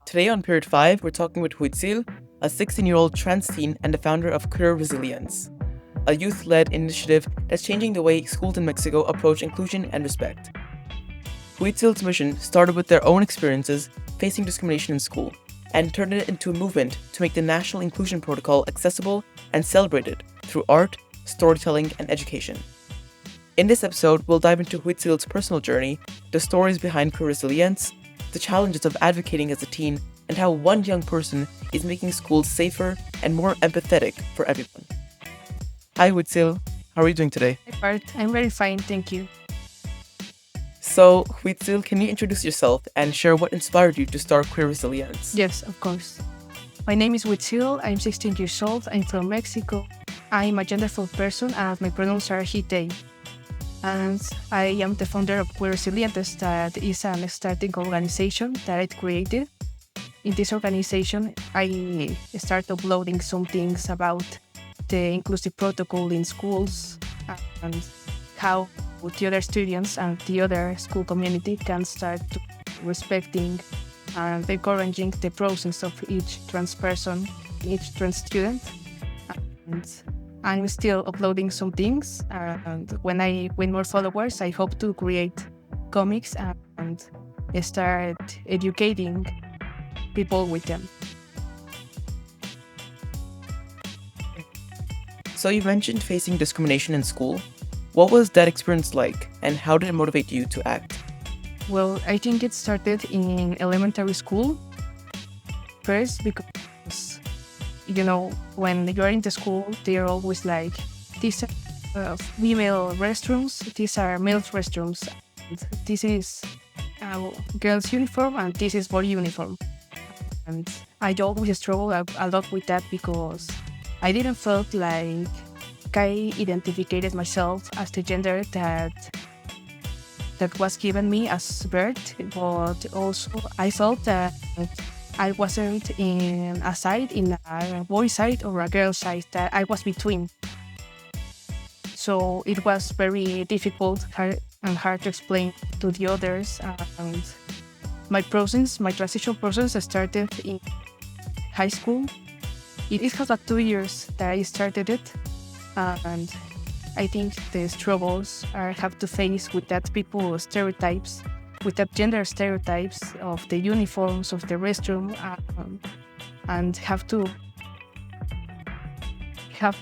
Today on Period 5, we're talking with Huitzil, a 16-year-old trans teen and the founder of QueerResilientes, a youth-led initiative that's changing the way schools in Mexico approach inclusion and respect. Huitzil's mission started with their own experiences facing discrimination in school and turned it into a movement to make the National Inclusion Protocol accessible and celebrated through art, storytelling, and education. In this episode, we'll dive into Huitzil's personal journey, the stories behind QueerResilientes, the challenges of advocating as a teen, and how one young person is making schools safer and more empathetic for everyone. Hi Huitzil, how are you doing today? Hi Bart, I'm very fine, thank you. So, Huitzil, can you introduce yourself and share what inspired you to start QueerResilientes? Yes, of course. My name is Huitzil, I'm 16 years old, I'm from Mexico. I'm a genderful person and my pronouns are he, they. And I am the founder of QueerResilientes, that is an starting organization that I created. In this organization, I start uploading some things about the inclusive protocol in schools and how the other students and the other school community can start to respecting and encouraging the process of each trans person, each trans student. And I'm still uploading some things, and when I win more followers, I hope to create comics and start educating people with them. So you mentioned facing discrimination in school. What was that experience like, and how did it motivate you to act? Well, I think it started in elementary school. First, because, when you're in the school, they're always like, these are female restrooms, these are male restrooms, and this is a girl's uniform, and this is boy uniform. And I always struggle a lot with that because I didn't feel like I identified myself as the gender that was given me as birth, but also I felt that I wasn't in a boy side or a girl side, that I was between. So it was very difficult and hard to explain to the others. And my transition process started in high school. It has like 2 years that I started it. And I think the struggles I have to face with that people stereotypes, with that gender stereotypes of the uniforms, of the restroom, and have to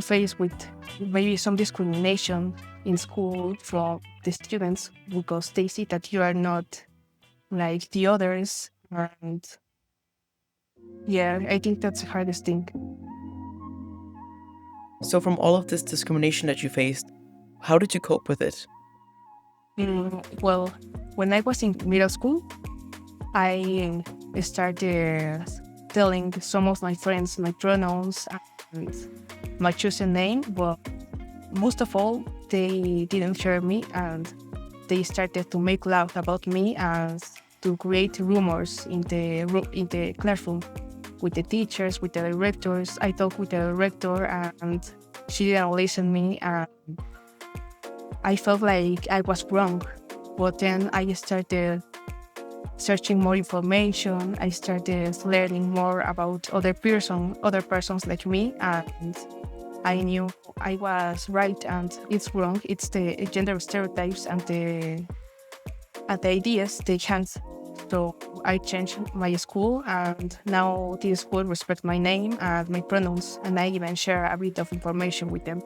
face with maybe some discrimination in school from the students because they see that you are not like the others. And yeah, I think that's the hardest thing. So from all of this discrimination that you faced, how did you cope with it? Well, when I was in middle school, I started telling some of my friends my pronouns and my chosen name, but most of all, they didn't share me and they started to make loud about me and to create rumors in the classroom with the teachers, with the directors. I talked with the director and she didn't listen to me, and I felt like I was wrong. But then I started searching more information. I started learning more about other persons like me, and I knew I was right and it's wrong. It's the gender stereotypes and the ideas they had. So I changed my school, and now this school respects my name and my pronouns, and I even share a bit of information with them.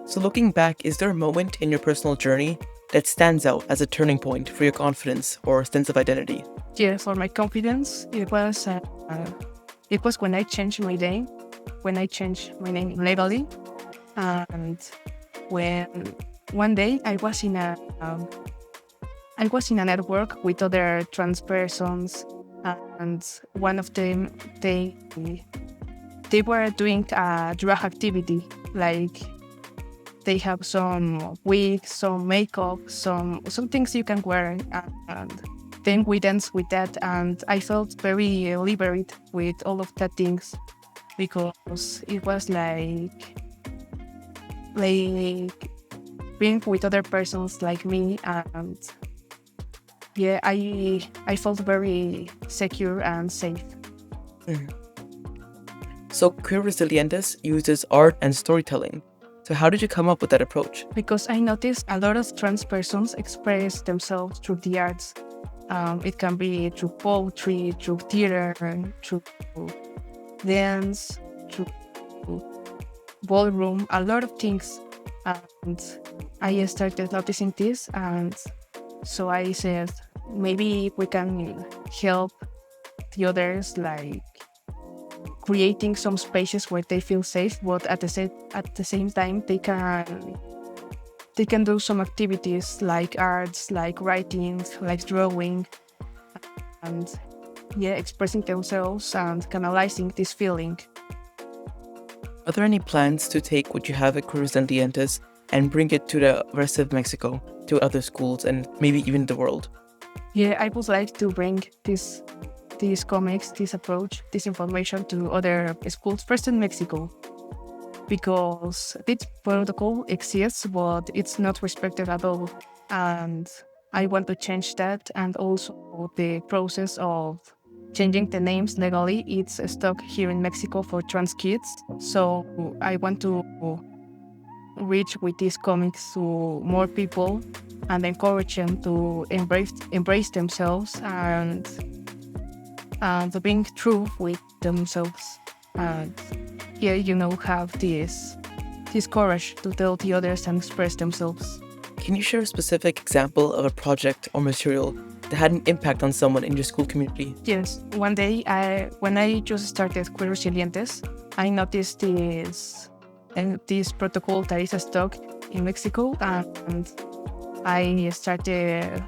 So looking back, is there a moment in your personal journey that stands out as a turning point for your confidence or sense of identity? Yeah, for my confidence, it was when I changed my name, legally, and when one day I was in a network with other trans persons, and one of them they were doing a drag activity, like they have some wigs, some makeup, some things you can wear, and then we danced with that, and I felt very liberated with all of that things because it was like being with other persons like me, and yeah, I felt very secure and safe. Mhm. So QueerResilientes uses art and storytelling. So how did you come up with that approach? Because I noticed a lot of trans persons express themselves through the arts. It can be through poetry, through theater, through dance, through ballroom, a lot of things. And I started noticing this, and so I said, maybe we can help the others, like creating some spaces where they feel safe, but at the same time they can do some activities like arts, like writing, like drawing, and yeah, expressing themselves and canalizing this feeling. Are there any plans to take what you have at QueerResilientes and bring it to the rest of Mexico, to other schools, and maybe even the world? Yeah, I would like to bring these comics, this approach, this information to other schools, first in Mexico, because this protocol exists, but it's not respected at all. And I want to change that. And also the process of changing the names legally, it's stuck here in Mexico for trans kids. So I want to reach with these comics to more people and encourage them to embrace themselves and being true with themselves. And yeah, have this courage to tell the others and express themselves. Can you share a specific example of a project or material that had an impact on someone in your school community? Yes, one day when I just started QueerResilientes, I noticed this protocol that is stuck in Mexico, and I started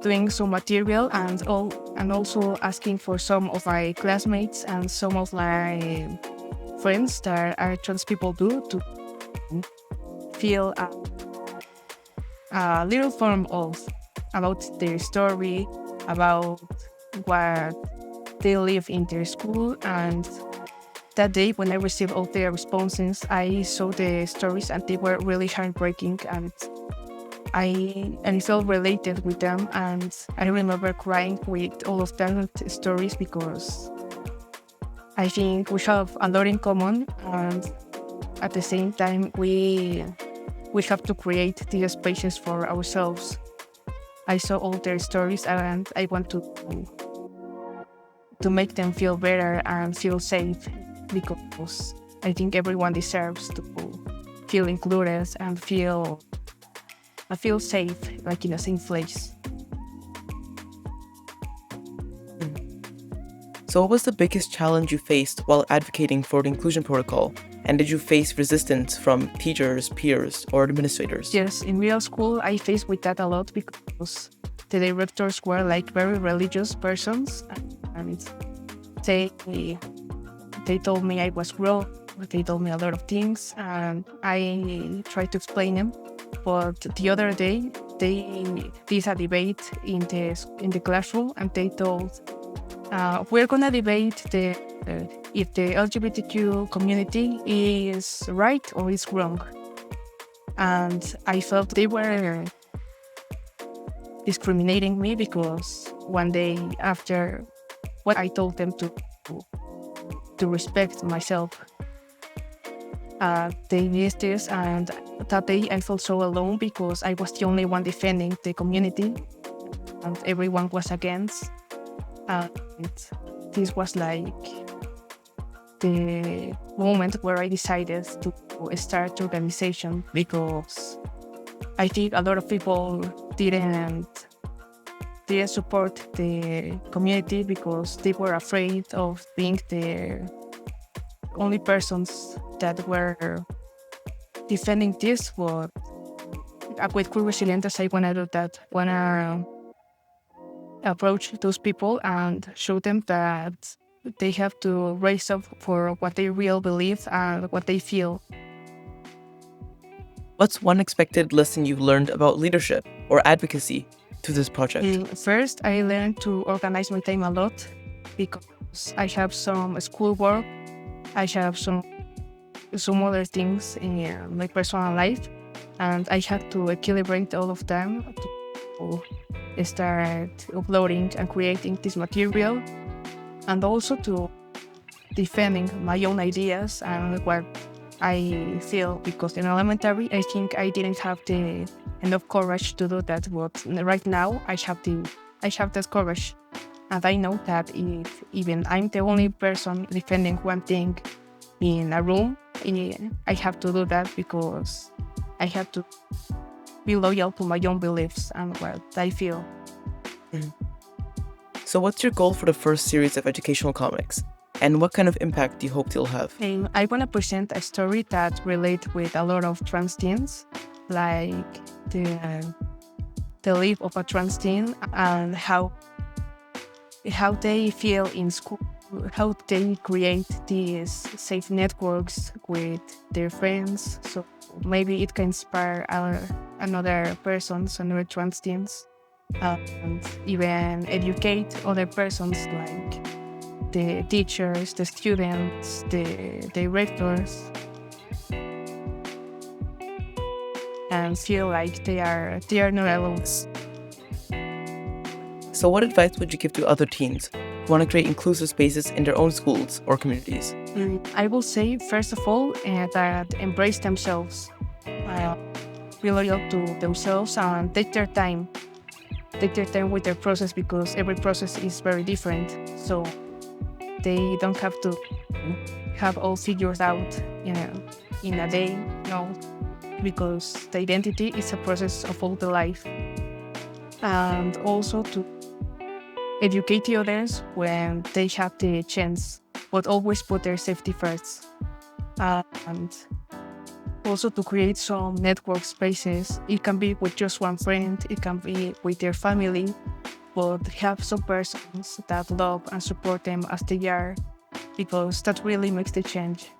doing some material and also asking for some of my classmates and some of my friends that are trans people to feel a little form of about their story, about what they live in their school. And that day when I received all their responses, I saw the stories and they were really heartbreaking, and I felt related with them, and I remember crying with all of their stories because I think we have a lot in common, and at the same time we have to create these spaces for ourselves. I saw all their stories and I want to make them feel better and feel safe, because I think everyone deserves to feel included and feel safe, like in a safe place. So what was the biggest challenge you faced while advocating for the inclusion protocol? And did you face resistance from teachers, peers, or administrators? Yes, in middle school, I faced with that a lot because the directors were like very religious persons, and they told me I was wrong. They told me a lot of things, and I tried to explain them. But the other day, they did a debate in the classroom, and they told, we're gonna debate if the LGBTQ community is right or is wrong. And I felt they were discriminating me because one day after what I told them to respect myself, they did this, and that day I felt so alone because I was the only one defending the community and everyone was against. And this was like the moment where I decided to start the organization, because I think a lot of people didn't support the community because they were afraid of being the only persons that were defending this. But with QueerResilientes, I want to do that. Want to approach those people and show them that they have to raise up for what they really believe and what they feel. What's one unexpected lesson you learned about leadership or advocacy through this project? First, I learned to organize my time a lot because I have some schoolwork, I have some other things in my personal life, and I had to equilibrate all of them to start uploading and creating this material, and also to defending my own ideas and what I feel, because in elementary I think I didn't have the enough courage to do that, but right now I have that courage, and I know that if even I'm the only person defending one thing in a room, I have to do that because I have to be loyal to my own beliefs and what I feel. So what's your goal for the first series of educational comics? And what kind of impact do you hope it'll have? And I want to present a story that relates with a lot of trans teens, like the life of a trans teen and how they feel in school, how they create these safe networks with their friends. So maybe it can inspire another persons, another trans teens, and even educate other persons like the teachers, the students, the directors, and feel like they are not alone. So what advice would you give to other teens who want to create inclusive spaces in their own schools or communities? I will say, first of all, that embrace themselves, be loyal to themselves, and take their time with their process, because every process is very different. So they don't have to have all figured out in a day, no, because the identity is a process of all the life. And also to educate the others when they have the chance, but always put their safety first. And also to create some network spaces. It can be with just one friend, it can be with their family, but have some persons that love and support them as they are, because that really makes the change.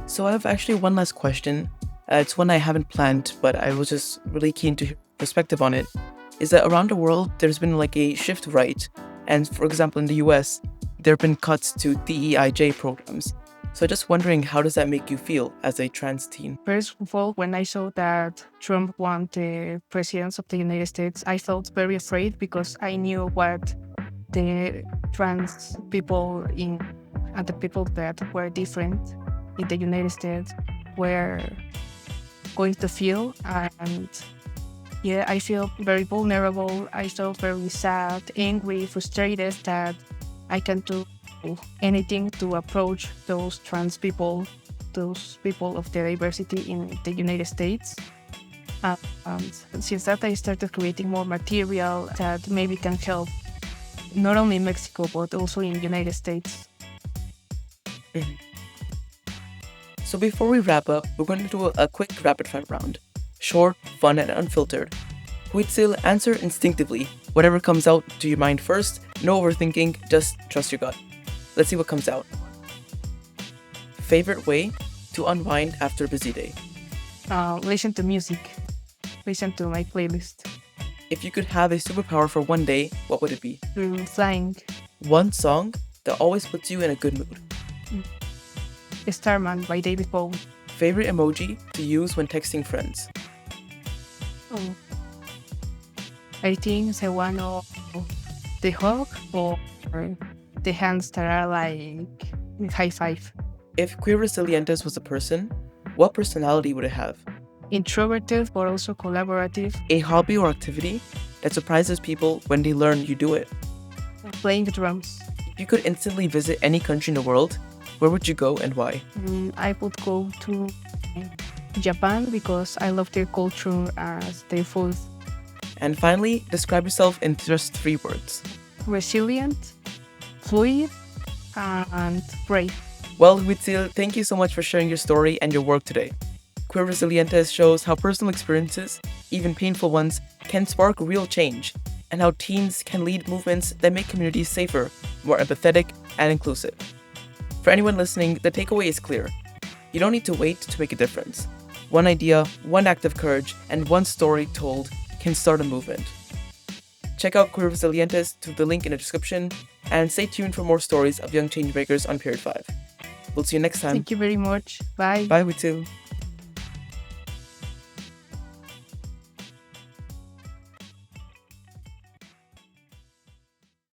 So I have actually one last question. It's one I haven't planned, but I was just really keen to hear your perspective on it. Is that around the world, there's been like a shift right. And for example, in the US, there have been cuts to DEIJ programs. So just wondering, how does that make you feel as a trans teen? First of all, when I saw that Trump won the presidency of the United States, I felt very afraid, because I knew what the trans people and the people that were different in the United States were going to feel. And yeah, I feel very vulnerable. I felt very sad, angry, frustrated that I can't do anything to approach those trans people, those people of the diversity in the United States. And since that, I started creating more material that maybe can help not only in Mexico, but also in the United States. So before we wrap up, we're going to do a quick rapid fire round. Short, fun, and unfiltered. Huitzil, answer instinctively. Whatever comes out to your mind first, no overthinking, just trust your gut. Let's see what comes out. Favorite way to unwind after a busy day? Listen to music. Listen to my playlist. If you could have a superpower for one day, what would it be? Flying. One song that always puts you in a good mood. Starman by David Bowie. Favorite emoji to use when texting friends? I think the one of the hug or the hands that are like high five. If QueerResilientes was a person, what personality would it have? Introverted but also collaborative. A hobby or activity that surprises people when they learn you do it. Playing the drums. If you could instantly visit any country in the world, where would you go and why? I would go to Japan because I love their culture and their food. And finally, describe yourself in just 3 words. Resilient, fluid, and brave. Well, Huitzil, thank you so much for sharing your story and your work today. QueerResilientes shows how personal experiences, even painful ones, can spark real change, and how teens can lead movements that make communities safer, more empathetic, and inclusive. For anyone listening, the takeaway is clear. You don't need to wait to make a difference. One idea, one act of courage, and one story told can start a movement. Check out QueerResilientes through the link in the description, and stay tuned for more stories of young changemakers on Period 5. We'll see you next time. Thank you very much. Bye. Bye, Huitzil.